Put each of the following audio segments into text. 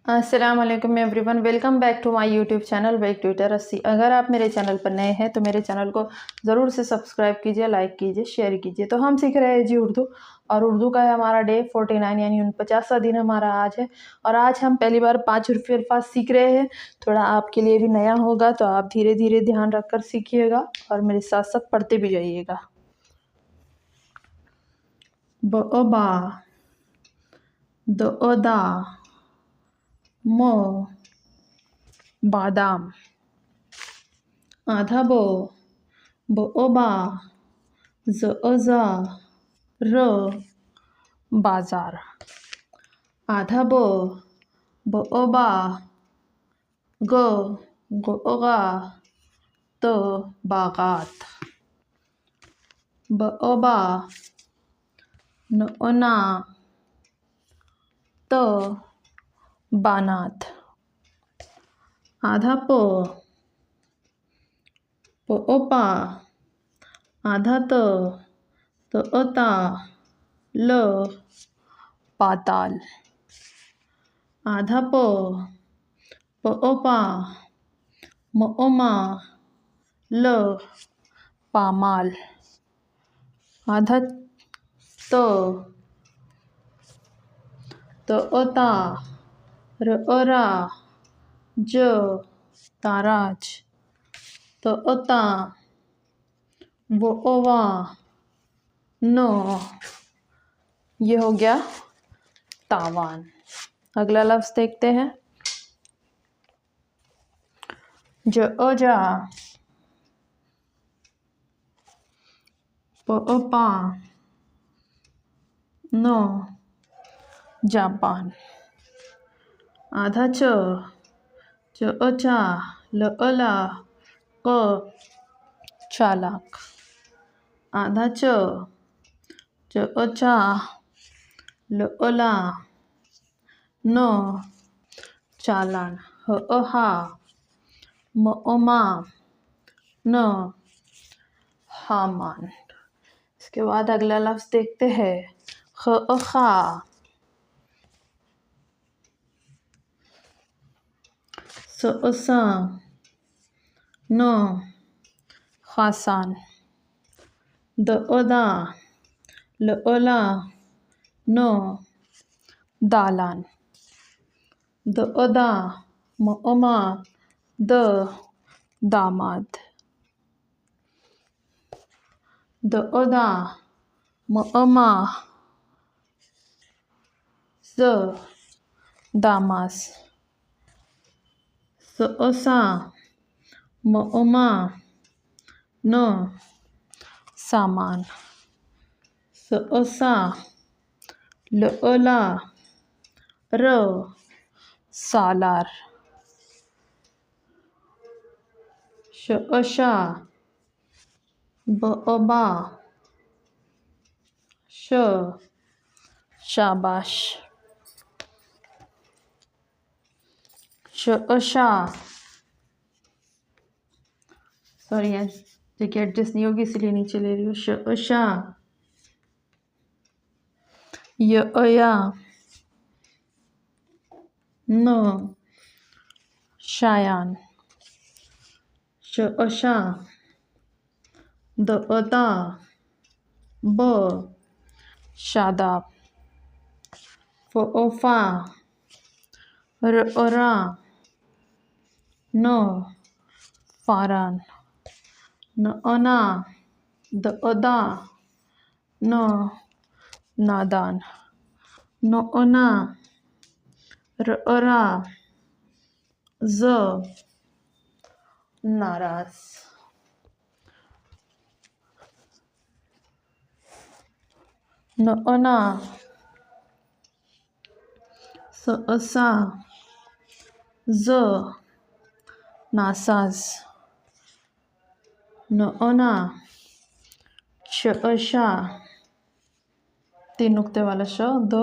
अस्सलाम वालेकुम everyone, welcome back to my YouTube channel back Twitter 80। अगर आप मेरे चैनल पर नए हैं तो मेरे चैनल को ज़रूर से सब्सक्राइब कीजिए, लाइक कीजिए, शेयर कीजिए। तो हम सीख रहे हैं जी उर्दू, और उर्दू का है हमारा डे 49 यानी 49वां दिन हमारा आज है। और आज हम पहली बार 5 उर्फ़ी अल्फाज सीख रहे हैं। थोड़ा आपके लिए भी नया होगा तो आप धीरे धीरे ध्यान रख कर सीखिएगा और मेरे साथ साथ पढ़ते भी जाइएगा। बा, दा, मो, बादाम। आधा बो, बा, ज़ा, र, बाजार। आधा बो, बा, गा, तो बागात। बा, ना, तो बानात। आधा पा, आधा तो ता, ल, पाताल। आधा पा, मा, ल, पामाल। आधा तो ता, रा, ज, ताराज। तो ता, वा, नो, ये हो गया तावान। अगला लफ्ज़ देखते हैं। जा, पा, नो, जापान। आधा चा, ला, क, चालाक। आधा चा, ला, नो, चालान। हा, मा, न, हामान। इसके बाद अगला लफ्ज़ देखते हैं। खा, सा, नो, खासान। दा, ला, नो, दालान। दा, मा, दामाद। दा, मा, दामास। सा, मा, न, सामान। सा, ला, र, सालार। शा, बा, शाबाश। सॉरी यार, जगह एडजस्ट नहीं होगी इसलिए नीचे ले रही हूँ। या, नो, शायान। दा, ब, शादाब। फा, रा, नो, फारान। ना, दा, नो, नादान। ना, रा, ज, नाराज। ना, सा, ज, नासाज। ना, शा, 3 नुक्ते वाला द,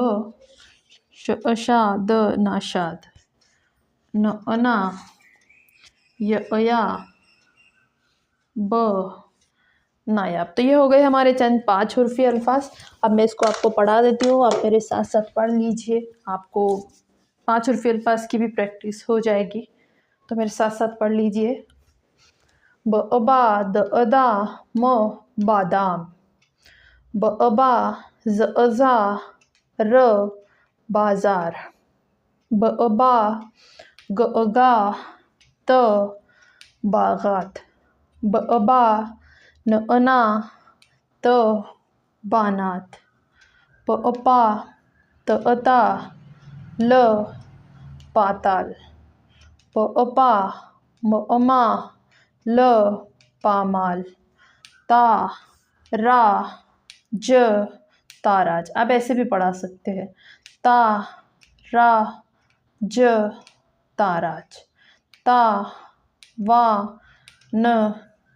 नाशाद। ना, या, ब, नायाब। तो ये हो गए हमारे चंद 5 उर्फ़ी अल्फाज। अब मैं इसको आपको पढ़ा देती हूँ, आप मेरे साथ साथ पढ़ लीजिए। आपको 5 उर्फी अल्फाज की भी प्रैक्टिस हो जाएगी। तो मेरे साथ साथ पढ़ लीजिए। बअबा दअदा म बादाम, बअबा ज़अज़ा र बाज़ार, बअबा गअगा त बागात, बअबा नअना त बानात, पअपा तअता ल पाताल, पअपा मअमा ल पामाल, ता रा ज ताराज। आप ऐसे भी पढ़ा सकते हैं, ता रा ज ताराज, ता वा न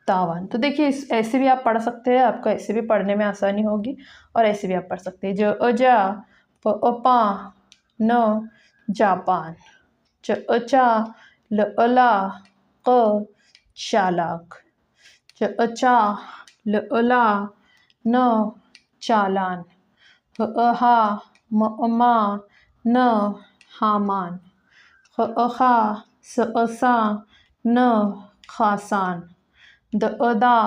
तावान। तो देखिए ऐसे भी आप पढ़ सकते हैं, आपको ऐसे भी पढ़ने में आसानी होगी और ऐसे भी आप पढ़ सकते हैं। ज अजा प अपा न जापान, च अचा ल अला क चालाक, च अचा ल अला न चालान, ह अहा म अमा न हामान, ख अखा स असा न खासान, द अदा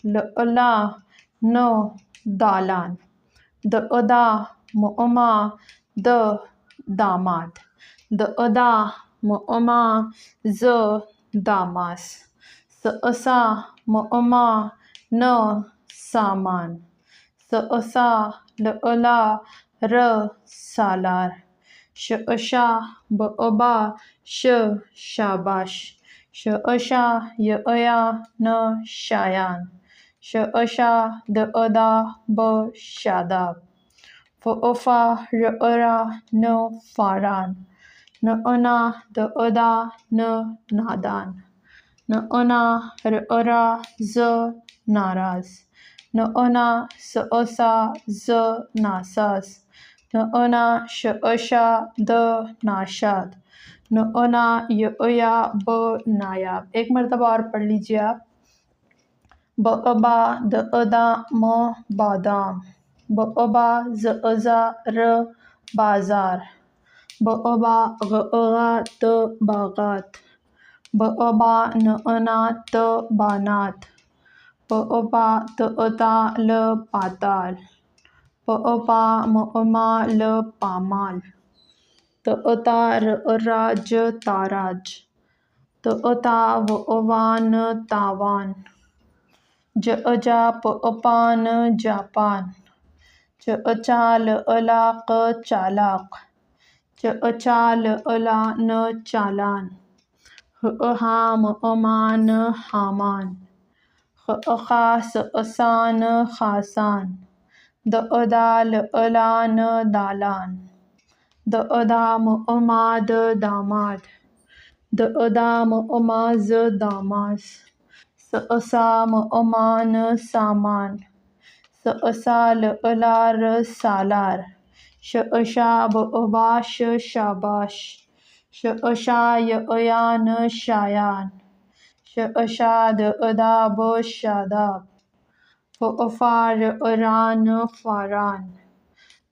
ल अला न दालान, द अदा म अमा द दामाद, द अदा म अमा ज दामास, स असा म अमा न सामान, स असा ल अला र सालार, श अशा ब अबा श शाबाश, श अशा य अया न शायान, श अशा द अदा ब शादाब, फ अफा र अरा न फारान, न अना द अदा न नादान, न अना र अरा ज नाराज, न अना स असा ज नासाज, न अना श अशा द नाशाद, न अना य अया ब नायाब। एक मरतबा और पढ़ लीजिए आप। ब अबा द अदा म बादाम, ब अबा ज अजा र बाज़ार, ब अबा ग अगा त बागात, ब अबा न अना त बानात, प अबा त अता ल पाताल, प अपा म अमा ल पामाल, त अता र अरा ज ताराज, त अता व अवा न तावान, ज अजा प अपा न जापान, च अचा ल अला क चालाक, च अचा ल अला न चालान, ह अहा म अमा न हामान, ख अखा स असा न खासान, द अदा ल अला न दालान, द अदा म अमा द दामाद, द अदा म अमा ज दामास, स असा म अमा न सामान, स असा ल अला र सालार, श अशा ब अबा श शाबाश, श अशा य अया न शायान, श अशा द अदा ब शादाब, फ अफा र अरा न फारान,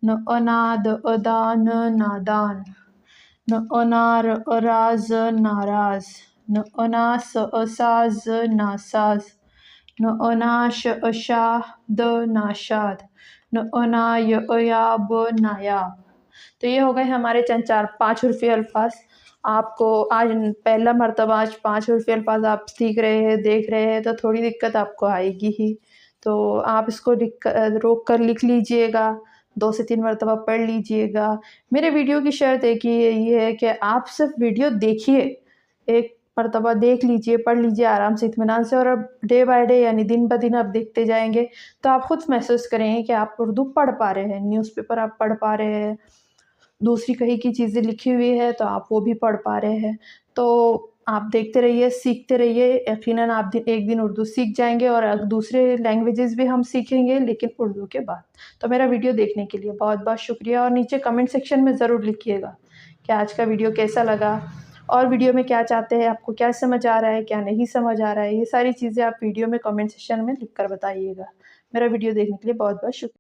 न अना द अदा न नादान, न अना र अरा ज नाराज, न अना स असा ज नासाज, न अना श अशा द नाशाद, न अना य अया ब नायाब। तो ये हो गए हमारे चंद 4-5 उर्फी अल्फाज। आपको आज पहला मर्तबा आज 5 उर्फी अल्फाज आप सीख रहे हैं, देख रहे हैं, तो थोड़ी दिक्कत आपको आएगी ही। तो आप इसको रोक कर लिख लीजिएगा, 2 से 3 मरतबा पढ़ लीजिएगा। मेरे वीडियो की शर्त एक ही यही है कि आप सिर्फ वीडियो देखिए, एक मरतबा देख लीजिए, पढ़ लीजिए आराम से इत्मीनान से, और अब डे बाय डे यानी दिन ब दिन आप देखते जाएंगे तो आप खुद महसूस करेंगे कि आप उर्दू पढ़ पा रहे हैं। न्यूज़पेपर आप पढ़ पा रहे हैं, दूसरी कहीं की चीज़ें लिखी हुई है तो आप वो भी पढ़ पा रहे हैं। तो आप देखते रहिए, सीखते रहिए, यकीनन आप एक दिन उर्दू सीख जाएंगे और दूसरे लैंग्वेजेस भी हम सीखेंगे, लेकिन उर्दू के बाद। तो मेरा वीडियो देखने के लिए बहुत बहुत शुक्रिया, और नीचे कमेंट सेक्शन में ज़रूर लिखिएगा कि आज का वीडियो कैसा लगा, और वीडियो में क्या चाहते हैं, आपको क्या समझ आ रहा है, क्या नहीं समझ आ रहा है। ये सारी चीज़ें आप वीडियो में कमेंट सेक्शन में लिख कर बताइएगा। मेरा वीडियो देखने के लिए बहुत बहुत शुक्रिया।